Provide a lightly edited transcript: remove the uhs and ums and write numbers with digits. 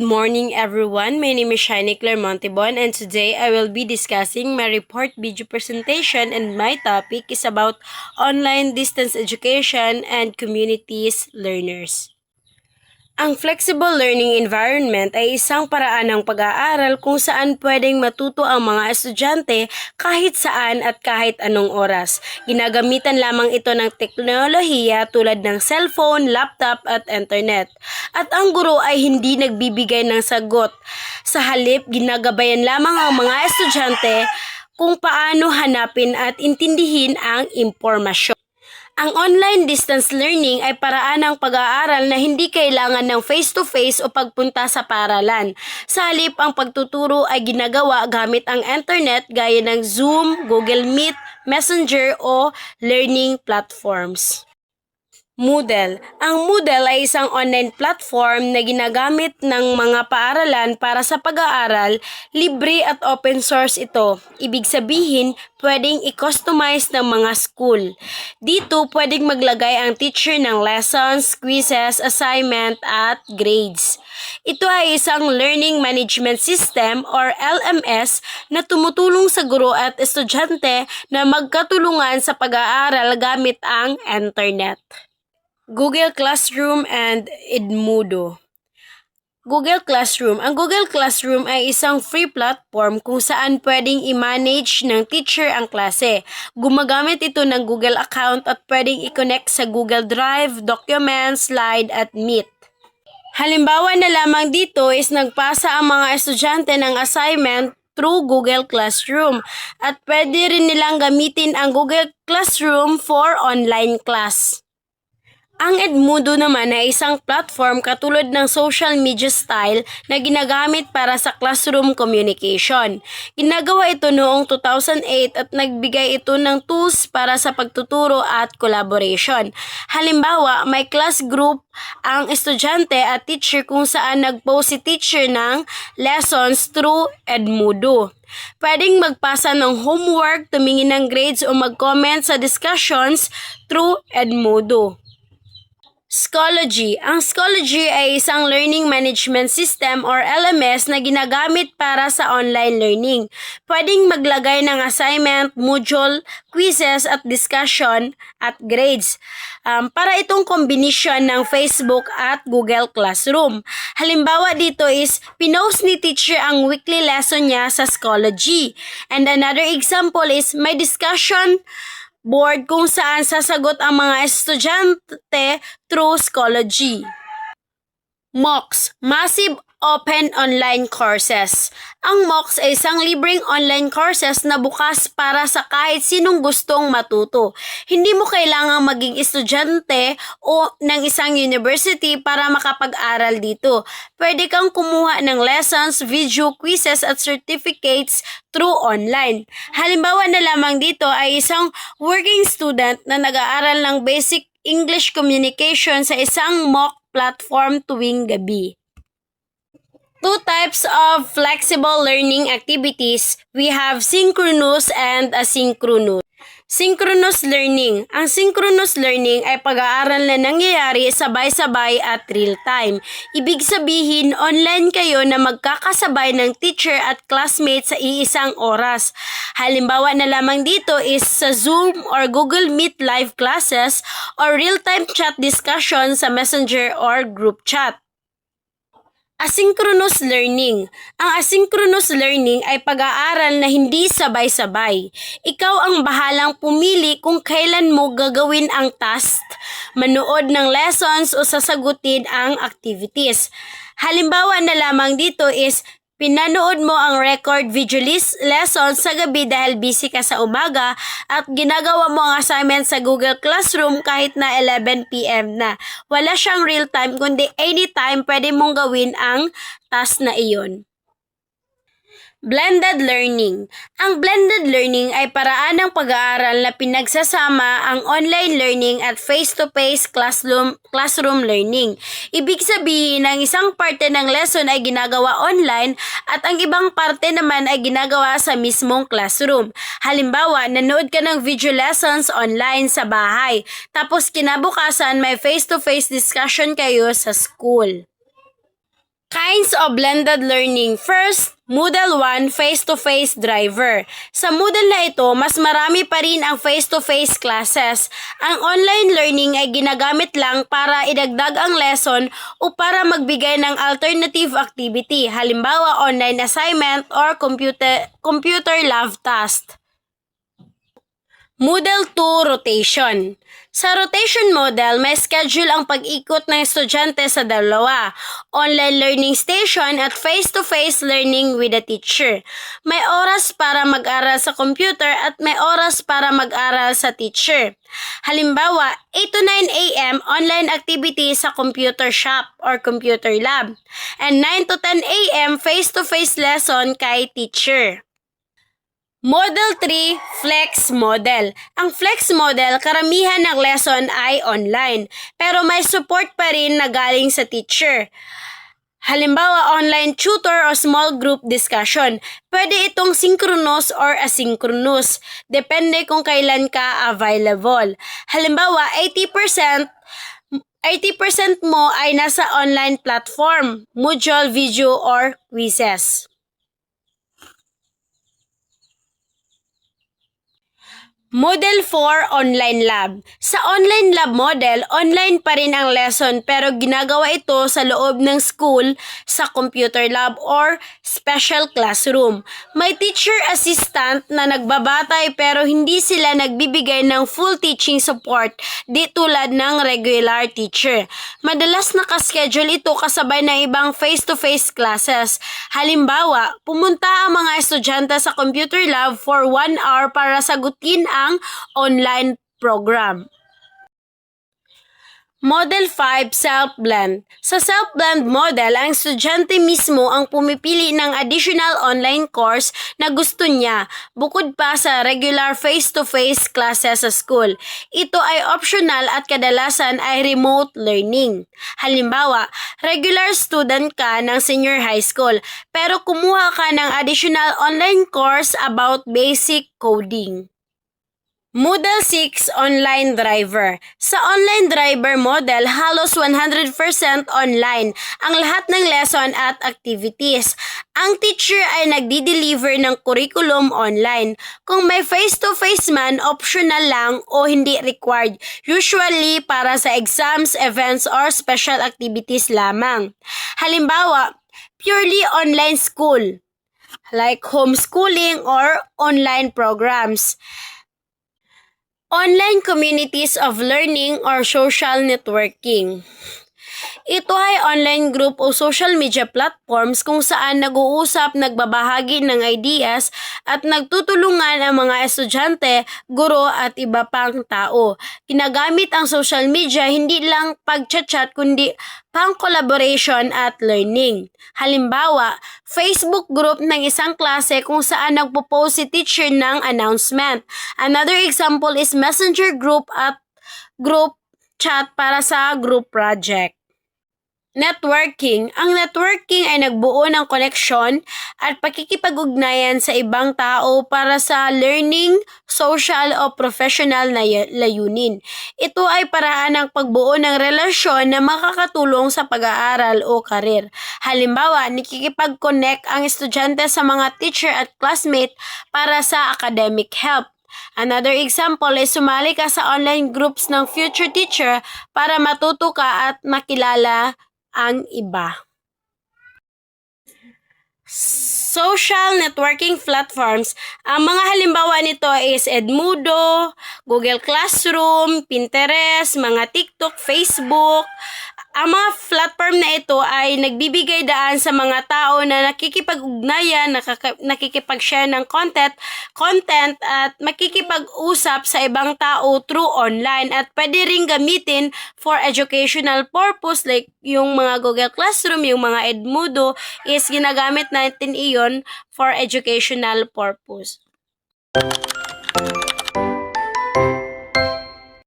morning everyone, my name is Shiny Claire Montibon and today I will be discussing my report video presentation and my topic is about online distance education and communities learners. Ang flexible learning environment ay isang paraan ng pag-aaral kung saan pwedeng matuto ang mga estudyante kahit saan at kahit anong oras. Ginagamitan lamang ito ng teknolohiya tulad ng cellphone, laptop at internet. At ang guro ay hindi nagbibigay ng sagot. Sa halip, ginagabayan lamang ang mga estudyante kung paano hanapin at intindihin ang impormasyon. Ang online distance learning ay paraan ng pag-aaral na hindi kailangan ng face-to-face o pagpunta sa paaralan. Sa halip, ang pagtuturo ay ginagawa gamit ang internet gaya ng Zoom, Google Meet, Messenger o learning platforms. Moodle. Ang Moodle ay isang online platform na ginagamit ng mga paaralan para sa pag-aaral. Libre at open source ito. Ibig sabihin, pwedeng i-customize ng mga school. Dito, pwedeng maglagay ang teacher ng lessons, quizzes, assignment, at grades. Ito ay isang learning management system or LMS na tumutulong sa guro at estudyante na magkatulungan sa pag-aaral gamit ang internet. Google Classroom and Edmodo. Google Classroom. Ang Google Classroom ay isang free platform kung saan pwedeng i-manage ng teacher ang klase. Gumagamit ito ng Google account at pwedeng i-connect sa Google Drive, Documents, Slide at Meet. Halimbawa na lamang dito is nagpasa ang mga estudyante ng assignment through Google Classroom at pwede rin nilang gamitin ang Google Classroom for online class. Ang Edmodo naman ay isang platform katulad ng social media style na ginagamit para sa classroom communication. Ginagawa ito noong 2008 at nagbigay ito ng tools para sa pagtuturo at collaboration. Halimbawa, may class group ang estudyante at teacher kung saan nag-post si teacher ng lessons through Edmodo. Pwedeng magpasa ng homework, tumingin ng grades o mag-comment sa discussions through Edmodo. Schoology. Ang Schoology ay isang learning management system or LMS na ginagamit para sa online learning. Pwedeng maglagay ng assignment, module, quizzes at discussion at grades. Para itong kombinasyon ng Facebook at Google Classroom. Halimbawa dito is pinost ni teacher ang weekly lesson niya sa Schoology. And another example is may discussion board kung saan sasagot ang mga estudyante through Schoology. MOOCs, Massive Open Online Courses. Ang MOOCs ay isang libreng online courses na bukas para sa kahit sinong gustong matuto. Hindi mo kailangang maging estudyante o ng isang university para makapag-aral dito. Pwede kang kumuha ng lessons, video, quizzes at certificates through online. Halimbawa na lamang dito ay isang working student na nag-aaral ng basic English communication sa isang MOOC platform tuwing gabi. Two types of flexible learning activities. We have synchronous and asynchronous. Synchronous learning. Ang synchronous learning ay pag-aaral na nangyayari sabay-sabay at real-time. Ibig sabihin, online kayo na magkakasabay ng teacher at classmates sa iisang oras. Halimbawa na lamang dito is sa Zoom or Google Meet live classes or real-time chat discussion sa Messenger or group chat. Asynchronous learning. Ang asynchronous learning ay pag-aaral na hindi sabay-sabay. Ikaw ang bahalang pumili kung kailan mo gagawin ang task, manood ng lessons o sasagutin ang activities. Halimbawa na lamang dito is pinanood mo ang record video lessons sa gabi dahil busy ka sa umaga at ginagawa mo ang assignment sa Google Classroom kahit na 11 p.m. na. Wala siyang real time kundi anytime pwede mong gawin ang task na iyon. Blended learning. Ang blended learning ay paraan ng pag-aaral na pinagsasama ang online learning at face-to-face classroom learning. Ibig sabihin, ang isang parte ng lesson ay ginagawa online at ang ibang parte naman ay ginagawa sa mismong classroom. Halimbawa, nanood ka ng video lessons online sa bahay, tapos kinabukasan may face-to-face discussion kayo sa school. Kinds of blended learning. First, Moodle 1, face-to-face driver. Sa Moodle na ito, mas marami pa rin ang face-to-face classes. Ang online learning ay ginagamit lang para idagdag ang lesson o para magbigay ng alternative activity, halimbawa online assignment or computer lab task. Moodle 2 rotation. Sa rotation model, may schedule ang pag-ikot ng estudyante sa dalawa, online learning station at face-to-face learning with a teacher. May oras para mag-aral sa computer at may oras para mag-aral sa teacher. Halimbawa, 8 to 9 a.m. online activity sa computer shop or computer lab and 9 to 10 a.m. face-to-face lesson kay teacher. Model 3, Flex Model. Ang Flex Model, karamihan ng lesson ay online, pero may support pa rin na galing sa teacher. Halimbawa, online tutor o small group discussion. Pwede itong synchronous or asynchronous, depende kung kailan ka available. Halimbawa, 80% mo ay nasa online platform, Moodle, video, or quizzes. Model 4, Online Lab. Sa online lab model, online pa rin ang lesson pero ginagawa ito sa loob ng school sa computer lab or special classroom. May teacher assistant na nagbabatay pero hindi sila nagbibigay ng full teaching support di tulad ng regular teacher. Madalas nakaschedule ito kasabay ng ibang face-to-face classes. Halimbawa, pumunta ang mga estudyante sa computer lab for 1 hour para sagutin ang online program. Model 5, Self-Blend. Sa Self-Blend model, ang estudyante mismo ang pumipili ng additional online course na gusto niya, bukod pa sa regular face-to-face classes sa school. Ito ay optional at kadalasan ay remote learning. Halimbawa, regular student ka ng senior high school, pero kumuha ka ng additional online course about basic coding. Moodle 6, Online Driver. Sa online driver model, halos 100% online ang lahat ng lesson at activities. Ang teacher ay nagdi-deliver ng curriculum online. Kung may face-to-face man, optional lang o hindi required. Usually para sa exams, events, or special activities lamang. Halimbawa, purely online school, like homeschooling or online programs. Online communities of learning or social networking. Ito ay online group o social media platforms kung saan nag-uusap, nagbabahagi ng ideas at nagtutulungan ang mga estudyante, guro at iba pang tao. Ginagamit ang social media hindi lang pag-chat kundi pang-collaboration at learning. Halimbawa, Facebook group ng isang klase kung saan nagpo-post si teacher ng announcement. Another example is messenger group at group chat para sa group project. Networking. Ang networking ay nagbuo ng koneksyon at pakikipag-ugnayan sa ibang tao para sa learning, social o professional na layunin. Ito ay paraan ng pagbuo ng relasyon na makakatulong sa pag-aaral o karir. Halimbawa, nakikipag-connect ang estudyante sa mga teacher at classmate para sa academic help. Another example is sumali ka sa online groups ng future teacher para matuto ka at makilala ang iba. Social networking platforms. Ang mga halimbawa nito is Edmodo, Google Classroom, Pinterest, mga TikTok, Facebook. Ang mga platform na ito ay nagbibigay daan sa mga tao na nakikipag-ugnayan, nakikipag-share ng content at makikipag-usap sa ibang tao through online at pwede ring gamitin for educational purpose like yung mga Google Classroom, yung mga Edmodo is ginagamit natin iyon for educational purpose.